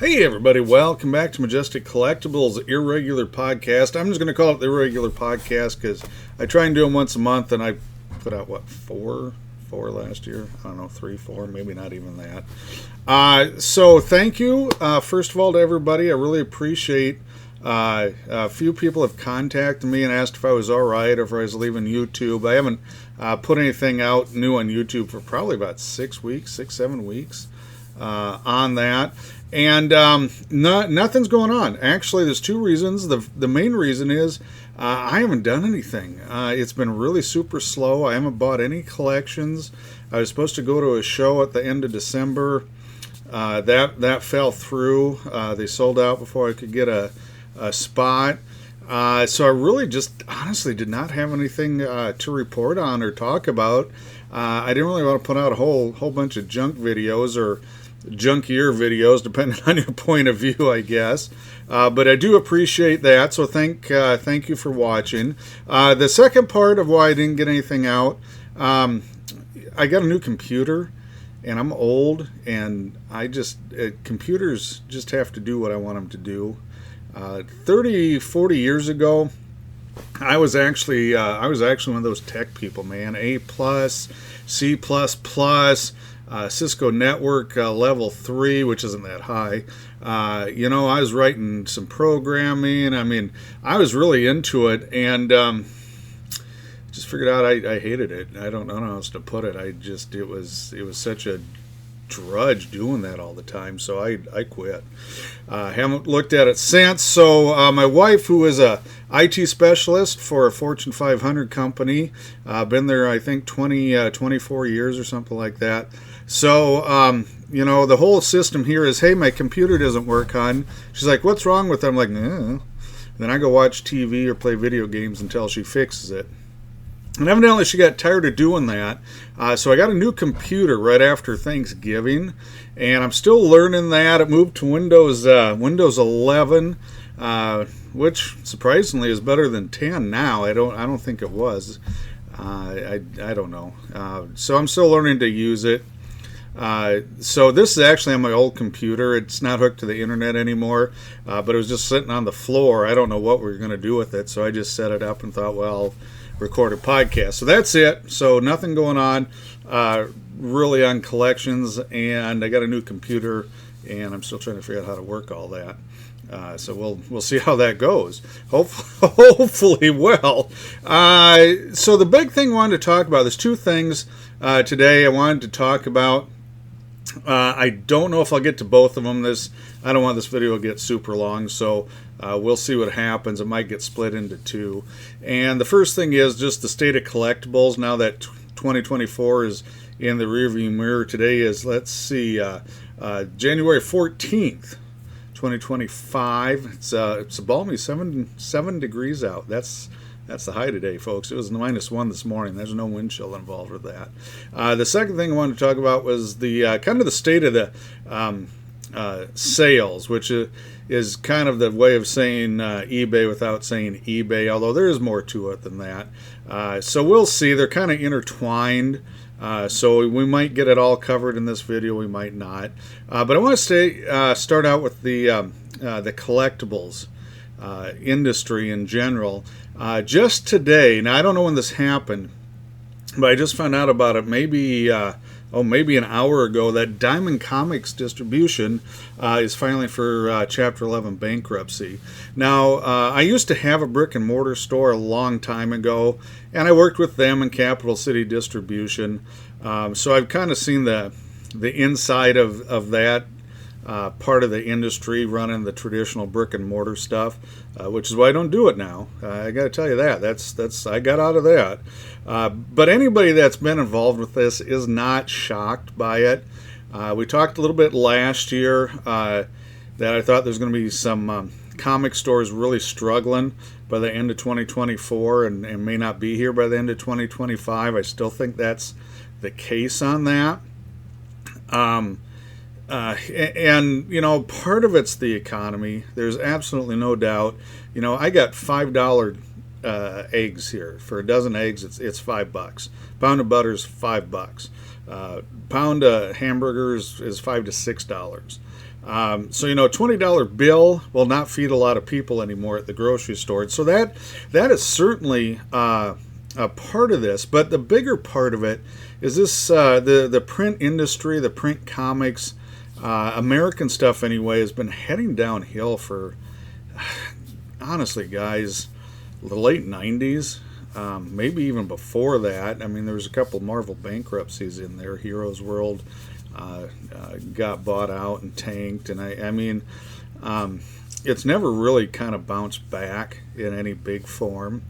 Hey everybody, welcome back to Majestic Collectibles Irregular Podcast. I'm just going to call it the Irregular Podcast because I try and do them once a month, and I put out, four last year? I don't know, 3, 4, maybe not even that. So thank you, first of all, to everybody. I really appreciate a few people have contacted me and asked if I was all right or if I was leaving YouTube. I haven't put anything out new on YouTube for probably about 6 weeks, 7 weeks on that. And nothing's going on. Actually, there's two reasons. The main reason is I haven't done anything. It's been really super slow. I haven't bought any collections. I was supposed to go to a show at the end of December. That fell through. They sold out before I could get a spot. So I really just honestly did not have anything to report on or talk about. I didn't really want to put out a whole bunch of junk videos or junkier videos, depending on your point of view, I guess. But I do appreciate that, so thank you for watching. The second part of why I didn't get anything out, I got a new computer, and I'm old, and computers just have to do what I want them to do. 30, 40 years ago, I was actually one of those tech people, man. A+, C++, Cisco Network level 3, which isn't that high. I was writing some programming. I mean, I was really into it, and just figured out I hated it. I don't know how else to put it. It was such a drudge doing that all the time, so I quit. Haven't looked at it since. So my wife, who is a IT specialist for a Fortune 500 company, been there I think 24 years or something like that. So the whole system here is, hey, my computer doesn't work, hon. She's like, what's wrong with it? I'm like, no. Then I go watch TV or play video games until she fixes it. And evidently she got tired of doing that. So I got a new computer right after Thanksgiving, and I'm still learning that. It moved to Windows 11, which surprisingly is better than 10 now. I don't think it was. I don't know. So I'm still learning to use it. So this is actually on my old computer. It's not hooked to the internet anymore, but it was just sitting on the floor. I don't know what we were going to do with it, so I just set it up and thought, well, I'll record a podcast. So that's it. So nothing going on really on collections, and I got a new computer, and I'm still trying to figure out how to work all that. So we'll see how that goes. Hopefully well. So the big thing I wanted to talk about, there's two things today I wanted to talk about. I don't know if I'll get to both of them. I don't want this video to get super long, so we'll see what happens. It might get split into two. And the first thing is just the state of collectibles now that 2024 is in the rearview mirror. Today is, let's see, January 14th, 2025. It's a balmy 7 degrees out. That's the high today, folks. It was -1 this morning. There's no wind chill involved with that. The second thing I wanted to talk about was the kind of the state of the sales, which is kind of the way of saying eBay without saying eBay, although there is more to it than that. So we'll see. They're kind of intertwined. So we might get it all covered in this video. We might not. But I want to start out with the collectibles industry in general. Just today, now I don't know when this happened, but I just found out about it maybe an hour ago, that Diamond Comics Distribution is filing for Chapter 11 bankruptcy. Now, I used to have a brick and mortar store a long time ago, and I worked with them in Capital City Distribution. So I've kind of seen the inside of that part of the industry, running the traditional brick and mortar stuff, which is why I don't do it now. I got to tell you that. I got out of that. But anybody that's been involved with this is not shocked by it. We talked a little bit last year that I thought there's going to be some comic stores really struggling by the end of 2024 and may not be here by the end of 2025. I still think that's the case on that. And part of it's the economy. There's absolutely no doubt. I got $5 eggs here. For a dozen eggs, it's $5. Pound of butter is $5. Pound of hamburgers is $5 to $6. So $20 bill will not feed a lot of people anymore at the grocery store. So that is certainly a part of this. But the bigger part of it is this: the print industry, the print comics, American stuff anyway, has been heading downhill for, honestly, guys, the late '90s. Maybe even before that. I mean, there was a couple Marvel bankruptcies in there. Heroes World got bought out and tanked, and I mean, it's never really kind of bounced back in any big form.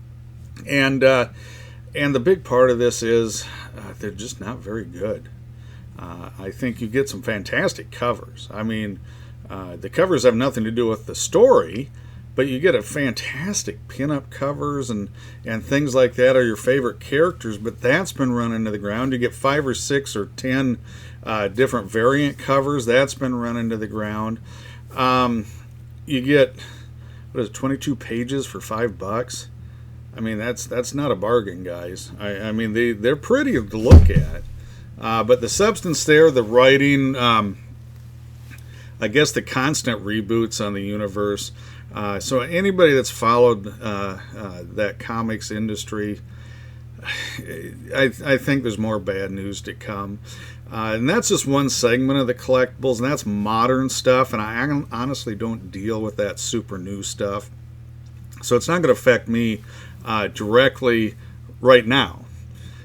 And the big part of this is they're just not very good. I think you get some fantastic covers. I mean, the covers have nothing to do with the story, but you get a fantastic pinup covers and things like that are your favorite characters, but that's been run into the ground. You get 5 or 6 or 10 different variant covers. That's been run into the ground. You get, 22 pages for $5? I mean, that's not a bargain, guys. I mean, they're pretty to look at. But the substance there, the writing, I guess the constant reboots on the universe. So anybody that's followed that comics industry, I think there's more bad news to come. And that's just one segment of the collectibles, and that's modern stuff, and I honestly don't deal with that super new stuff. So it's not going to affect me directly right now.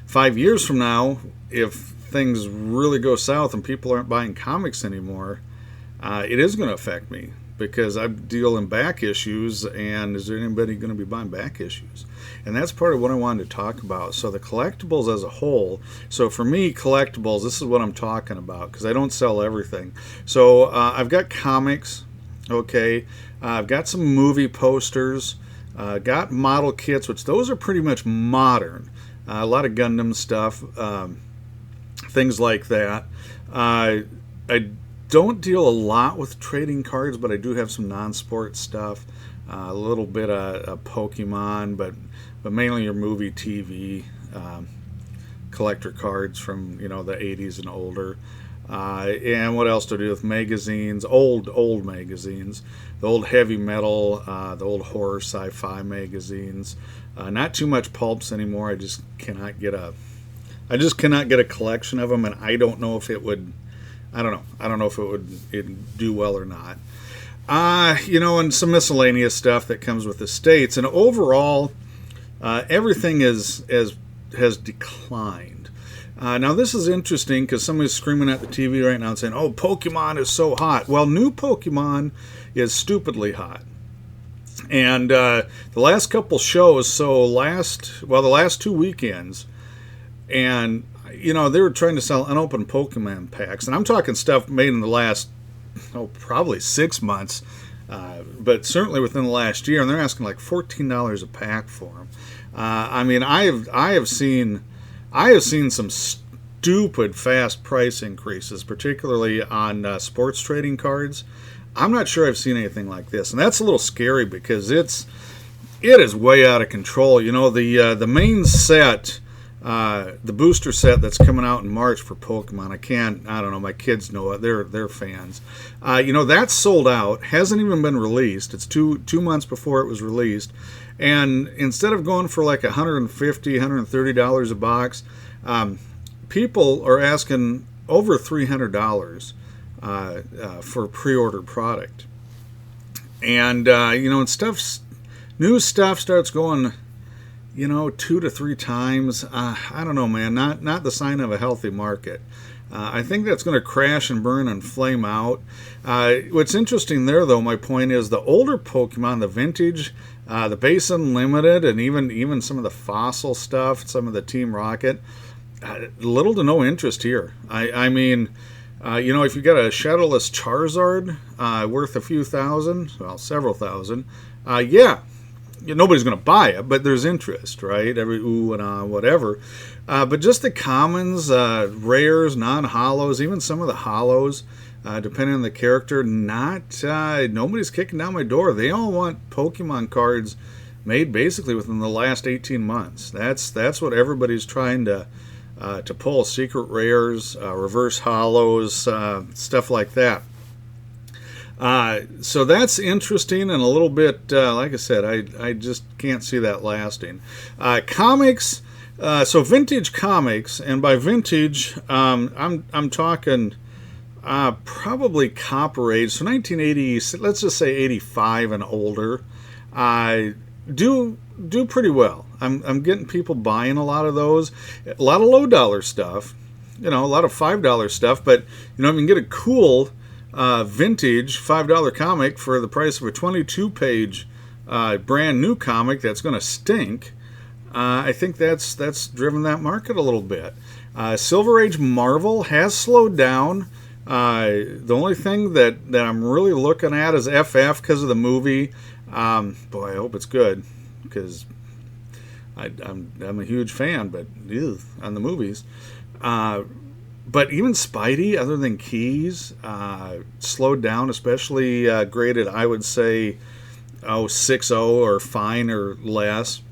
5 years from now, if things really go south and people aren't buying comics anymore, it is going to affect me, because I deal in back issues, and is there anybody going to be buying back issues? And that's part of what I wanted to talk about. So the collectibles as a whole, so for me, collectibles, this is what I'm talking about, because I don't sell everything. So I've got comics, okay, I've got some movie posters, got model kits, which those are pretty much modern, a lot of Gundam stuff, things like that. I don't deal a lot with trading cards, but I do have some non-sport stuff, a little bit of Pokemon, but mainly your movie, TV, collector cards from the 80s and older. And what else to do with magazines? Old magazines, the old heavy metal, the old horror sci-fi magazines. Not too much pulps anymore. I just cannot get a collection of them, and I don't know if it would. I don't know if it'd do well or not. And some miscellaneous stuff that comes with the States. And overall, everything has declined. Now, this is interesting because somebody's screaming at the TV right now and saying, oh, Pokemon is so hot. Well, new Pokemon is stupidly hot. And the last couple shows, the last 2 weekends, and they were trying to sell unopened Pokemon packs, and I'm talking stuff made in the last, probably 6 months, but certainly within the last year, and they're asking like $14 a pack for them. I mean, I have seen some stupid fast price increases, particularly on sports trading cards. I'm not sure I've seen anything like this, and that's a little scary because it is way out of control. The main set. The booster set that's coming out in March for Pokemon, I don't know, my kids know it, they're fans. That's sold out, hasn't even been released. It's two months before it was released, and instead of going for like $150, $130 a box, people are asking over $300 for pre-ordered product. And and new stuff starts going 2 to 3 times. I don't know, man. Not the sign of a healthy market. I think that's going to crash and burn and flame out. What's interesting there, though, my point is the older Pokemon, the vintage, the base unlimited, and even some of the fossil stuff, some of the Team Rocket, little to no interest here. I mean, if you got a shadowless Charizard worth a few thousand, well, several thousand, yeah. Nobody's going to buy it, but there's interest, right? Every ooh and ah, whatever. But just the commons, rares, non-hollows, even some of the hollows, depending on the character, nobody's kicking down my door. They all want Pokemon cards made basically within the last 18 months. That's what everybody's trying to pull. Secret rares, reverse hollows, stuff like that. So that's interesting and a little bit, like I said, I just can't see that lasting. Comics, so vintage comics, and by vintage, I'm talking probably Copper Age, so 1980, let's just say 85 and older. Do pretty well. I'm getting people buying a lot of those, a lot of low dollar stuff, a lot of $5 stuff, but you can get a cool vintage $5 comic for the price of a 22-page brand new comic that's going to stink. I think that's driven that market a little bit. Silver Age Marvel has slowed down. The only thing that I'm really looking at is FF because of the movie. Boy, I hope it's good because I'm a huge fan, but on the movies. But even Spidey, other than Keys, slowed down, especially graded, I would say, 6.0 or fine or less.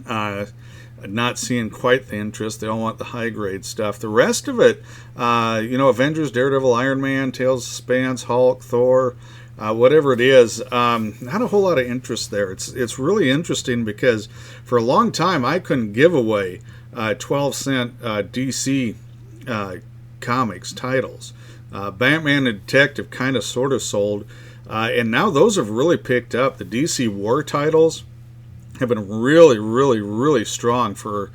Not seeing quite the interest. They don't want the high grade stuff. The rest of it, Avengers, Daredevil, Iron Man, Tales of Suspense, Hulk, Thor, whatever it is, not a whole lot of interest there. It's really interesting because for a long time I couldn't give away 12-cent DC comics titles. Batman and Detective kind of sort of sold, and now those have really picked up. The DC War titles have been really, really, really strong for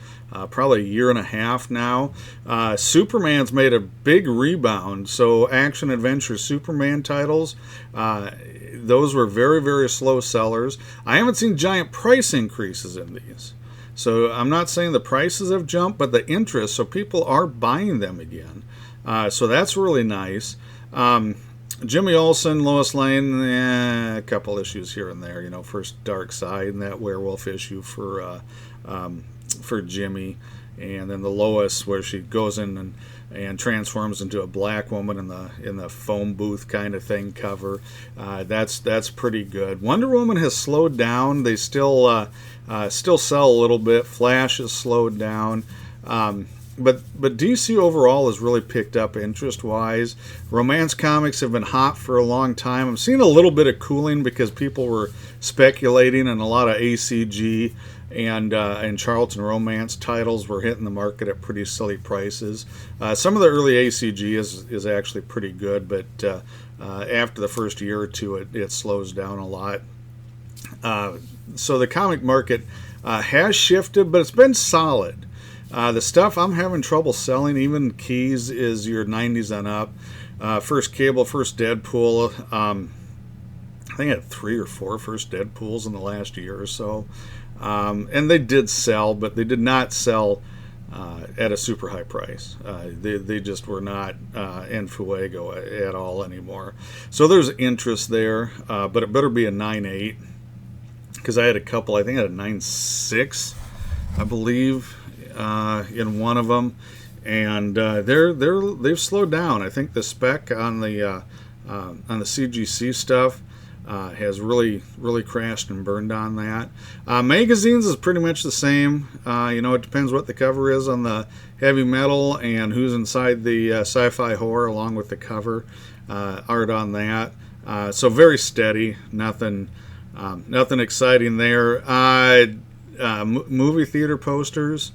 probably a year and a half now. Superman's made a big rebound, so action adventure Superman titles, those were very, very slow sellers. I haven't seen giant price increases in these. So I'm not saying the prices have jumped, but the interest, so people are buying them again. So that's really nice. Jimmy Olsen, Lois Lane, a couple issues here and there. First Dark Side and that werewolf issue for Jimmy, and then the Lois where she goes in and transforms into a black woman in the phone booth kind of thing cover. That's pretty good. Wonder Woman has slowed down. They still sell a little bit. Flash has slowed down. But DC overall has really picked up interest-wise. Romance comics have been hot for a long time. I'm seeing a little bit of cooling because people were speculating, and a lot of ACG and Charlton Romance titles were hitting the market at pretty silly prices. Some of the early ACG is actually pretty good, but after the first year or two, it slows down a lot. So the comic market has shifted, but it's been solid. The stuff I'm having trouble selling, even Keys, is your 90s and up. First Cable, first Deadpool. I think I had 3 or 4 first Deadpools in the last year or so. And they did sell, but they did not sell at a super high price. They just were not en fuego at all anymore. So there's interest there, but it better be a 9.8. Because I had a couple, I think I had a 9.6, I believe, in one of them, and they've slowed down. I think the spec on the CGC stuff has really crashed and burned on that. Magazines is pretty much the same. It depends what the cover is on the heavy metal and who's inside the sci-fi horror along with the cover art on that. So very steady. Nothing exciting there. Movie theater posters.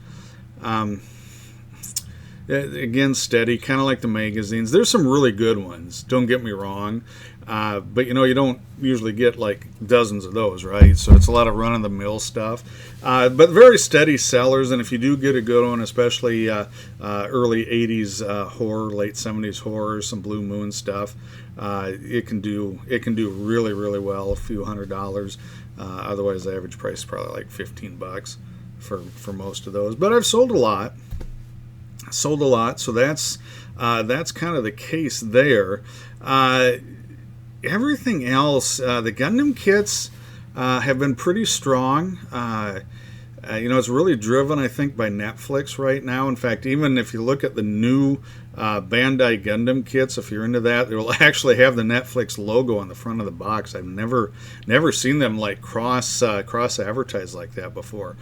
Again, steady, kind of like the magazines. There's some really good ones, don't get me wrong, but you don't usually get like dozens of those, right? So it's a lot of run-of-the-mill stuff, but very steady sellers. And if you do get a good one, especially early 80s horror, late 70s horror, some Blue Moon stuff, it can do really, really well, a few $100. Otherwise, the average price is probably like $15 for most of those. But I've sold a lot, so that's kind of the case there. Everything else, the Gundam kits have been pretty strong. It's really driven, I think, by Netflix right now. In fact, even if you look at the new Bandai Gundam kits, if you're into that. They will actually have the Netflix logo on the front of the box. I've never seen them like cross advertised like that before.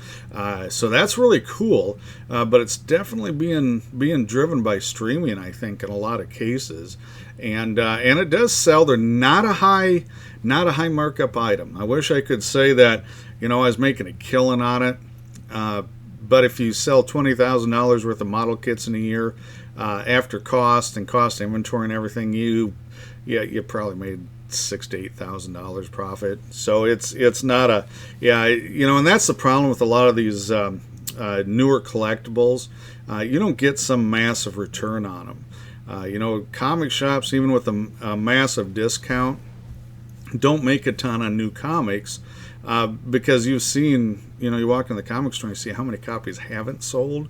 So that's really cool. But it's definitely being driven by streaming, I think, in a lot of cases. And it does sell. They're not a high markup item. I wish I could say that, I was making a killing on it. But if you sell $20,000 worth of model kits in a year, after cost and cost inventory and everything, you probably made $6,000 to $8,000 profit. So it's not and that's the problem with a lot of these newer collectibles. You don't get some massive return on them. Comic shops, even with a massive discount, don't make a ton on new comics. Because you've seen, you walk in the comic store and you see how many copies haven't sold,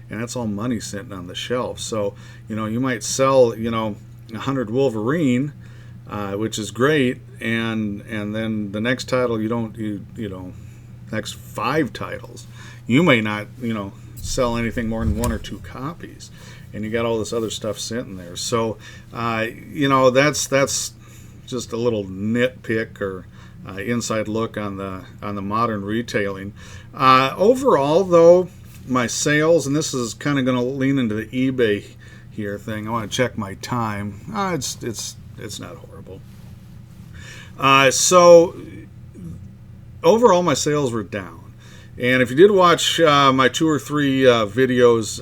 and that's all money sitting on the shelf. So, you might sell, 100 Wolverine, which is great, and then the next title next 5 titles, you may not, sell anything more than 1 or 2 copies, and you got all this other stuff sitting there. So, that's just a little nitpick or inside look on the modern retailing. Overall, though, my sales, and this is kind of going to lean into the eBay here thing. I want to check my time. It's not horrible. So overall, my sales were down. And if you did watch my 2 or 3 videos,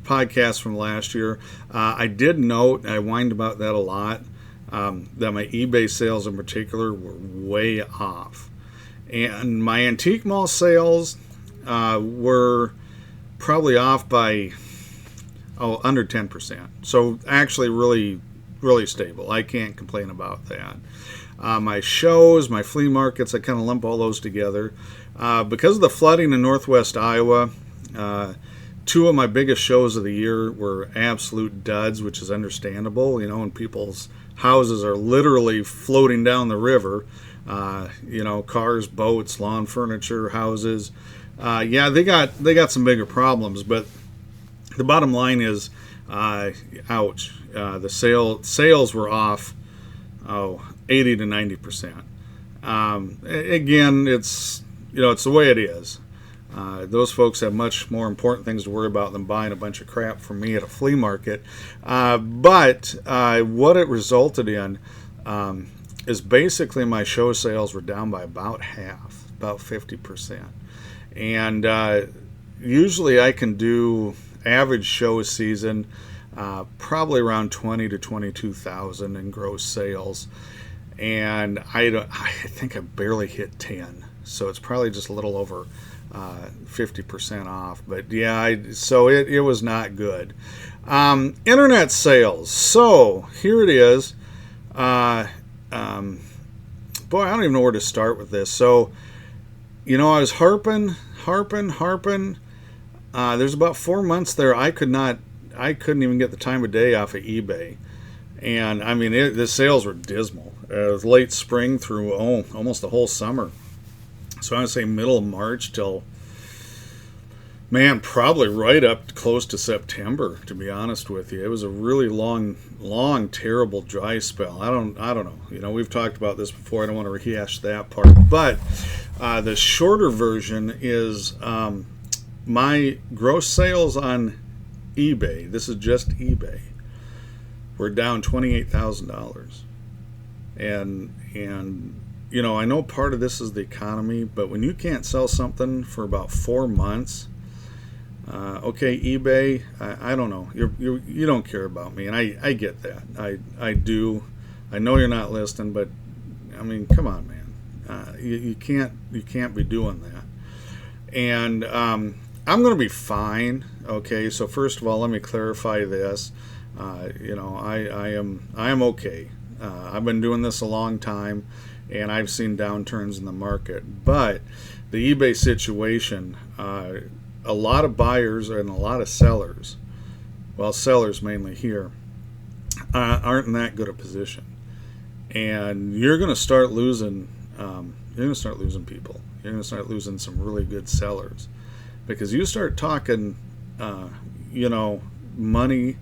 podcasts from last year, I did note, I whined about that a lot, that my eBay sales in particular were way off. And my antique mall sales were probably off by under 10%. So actually really, really stable. I can't complain about that. My shows, my flea markets, I kind of lump all those together. Because of the flooding in northwest Iowa, 2 of my biggest shows of the year were absolute duds, which is understandable, when people's houses are literally floating down the river. Cars, boats, lawn furniture, houses. They got some bigger problems, but the bottom line is, ouch. The sales were off, 80 to 90%. Again, it's the way it is. Those folks have much more important things to worry about than buying a bunch of crap from me at a flea market. But what it resulted in is basically my show sales were down by about half, about 50%. And usually I can do average show season probably around 20 to 22,000 in gross sales, and I think I barely hit 10, so it's probably just a little over 50% off. But so it was not good. Internet sales. So here it is. Boy, I don't even know where to start with this. So, I was harping. There's about 4 months there I couldn't even get the time of day off of eBay. And I mean, the sales were dismal. It was late spring through almost the whole summer. So I would say middle of March till, probably right up close to September, to be honest with you. It was a really long, terrible dry spell. I don't know. We've talked about this before. I don't want to rehash that part. But the shorter version is my gross sales on eBay, this is just eBay, were down $28,000. And I know part of this is the economy, but when you can't sell something for about 4 months, eBay, I don't know, you don't care about me, and I get that. I do. I know you're not listening, but I mean, come on, man. You can't be doing that. And I'm going to be fine. Okay, so first of all, let me clarify this. I am okay. I've been doing this a long time, and I've seen downturns in the market. But the eBay situation, a lot of buyers and a lot of sellers, well, sellers mainly here, aren't in that good a position, and you're going to start losing. You're going to start losing people. You're going to start losing some really good sellers, because you start talking, money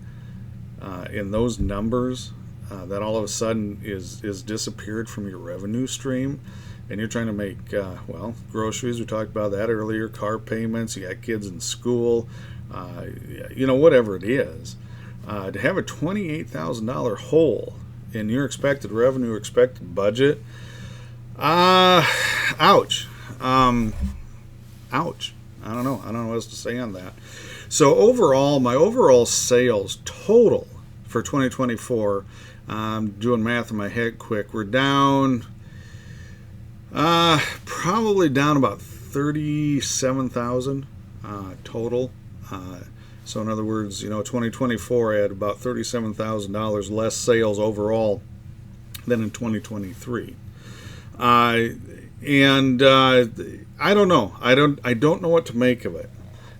in those numbers, that all of a sudden is disappeared from your revenue stream, and you're trying to make, well, groceries, we talked about that earlier, car payments, you got kids in school, whatever it is, to have a $28,000 hole in your expected revenue, expected budget, ouch. Ouch. I don't know what else to say on that. So overall, my overall sales total for 2024, I'm doing math in my head quick, we're down, probably down about 37,000 total. So in other words, 2024 I had about $37,000 less sales overall than in 2023. And I don't know. I don't know what to make of it.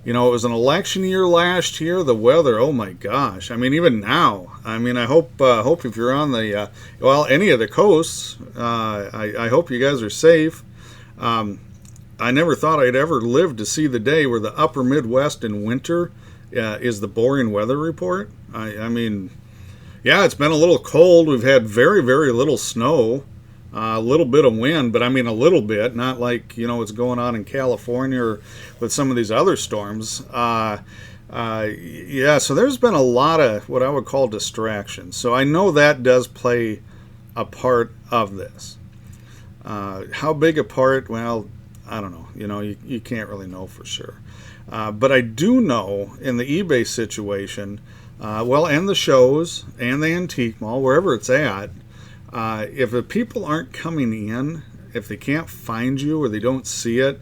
It was an election year last year. The weather, oh my gosh! I mean, even now. I mean, I hope if you're on the any of the coasts, I hope you guys are safe. I never thought I'd ever live to see the day where the upper Midwest in winter is the boring weather report. I mean, yeah, it's been a little cold. We've had very, very little snow. A little bit of wind, but I mean a little bit, not like what's going on in California or with some of these other storms. So there's been a lot of what I would call distractions. So I know that does play a part of this. How big a part? Well, I don't know. You can't really know for sure. But I do know in the eBay situation, and the shows and the antique mall, wherever it's at. If the people aren't coming in, if they can't find you or they don't see it,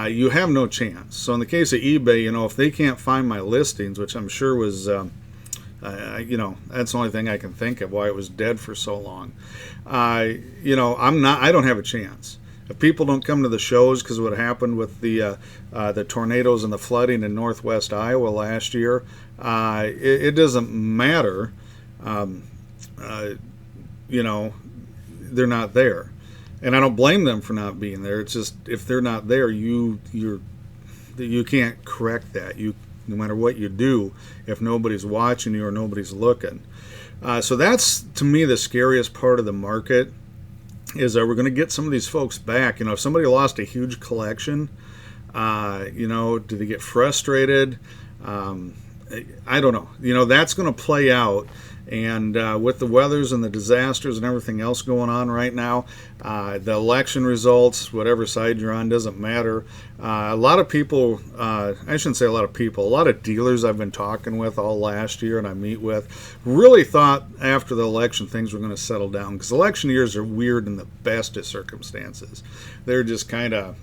you have no chance. So in the case of eBay, if they can't find my listings, which I'm sure was, that's the only thing I can think of why it was dead for so long. I don't have a chance. If people don't come to the shows, because what happened with the tornadoes and the flooding in northwest Iowa last year, it doesn't matter. They're not there, and I don't blame them for not being there. It's just if they're not there, you can't correct that. No matter what you do, if nobody's watching you or nobody's looking. So that's to me the scariest part of the market is that we're going to get some of these folks back. If somebody lost a huge collection, do they get frustrated? I don't know. That's going to play out. And with the weathers and the disasters and everything else going on right now, the election results, whatever side you're on, doesn't matter. A lot of people, I shouldn't say a lot of people, a lot of dealers I've been talking with all last year and I meet with, really thought after the election things were going to settle down. Because election years are weird in the best of circumstances. They're just kind of,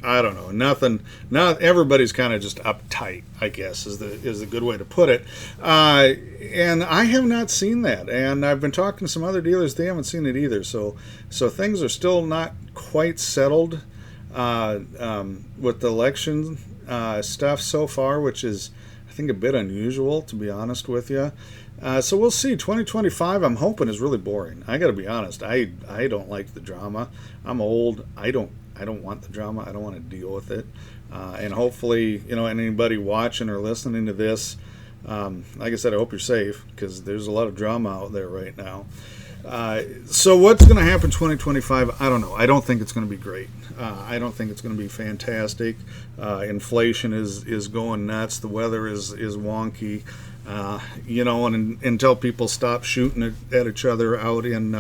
I don't know, nothing. Not everybody's kind of just uptight, I guess, is the good way to put it. And I have not seen that. And I've been talking to some other dealers; they haven't seen it either. So things are still not quite settled with the election stuff so far, which is, I think, a bit unusual, to be honest with you. So we'll see. 2025, I'm hoping, is really boring. I got to be honest. I don't like the drama. I'm old. I don't want the drama. I don't want to deal with it. And hopefully, anybody watching or listening to this, like I said, I hope you're safe because there's a lot of drama out there right now. So what's going to happen 2025? I don't know. I don't think it's going to be great. I don't think it's going to be fantastic. Inflation is going nuts. The weather is wonky. And until people stop shooting at each other out in,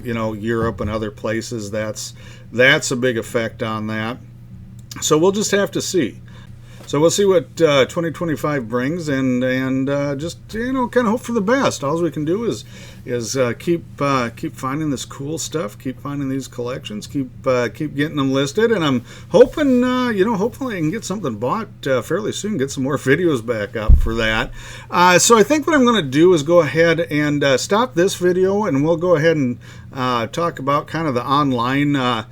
Europe and other places, that's a big effect on that. So we'll just have to see. So we'll see what 2025 brings, and just kind of hope for the best. All we can do is keep finding this cool stuff, keep finding these collections, keep getting them listed, and I'm hoping hopefully I can get something bought fairly soon, get some more videos back up for that. So I think what I'm going to do is go ahead and stop this video, and we'll go ahead and talk about kind of the online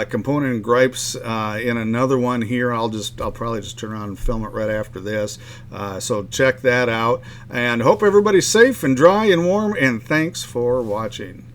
component and gripes in another one here. I'll probably just turn around and film it right after this. So check that out, and hope everybody's safe and dry and warm, and thanks for watching.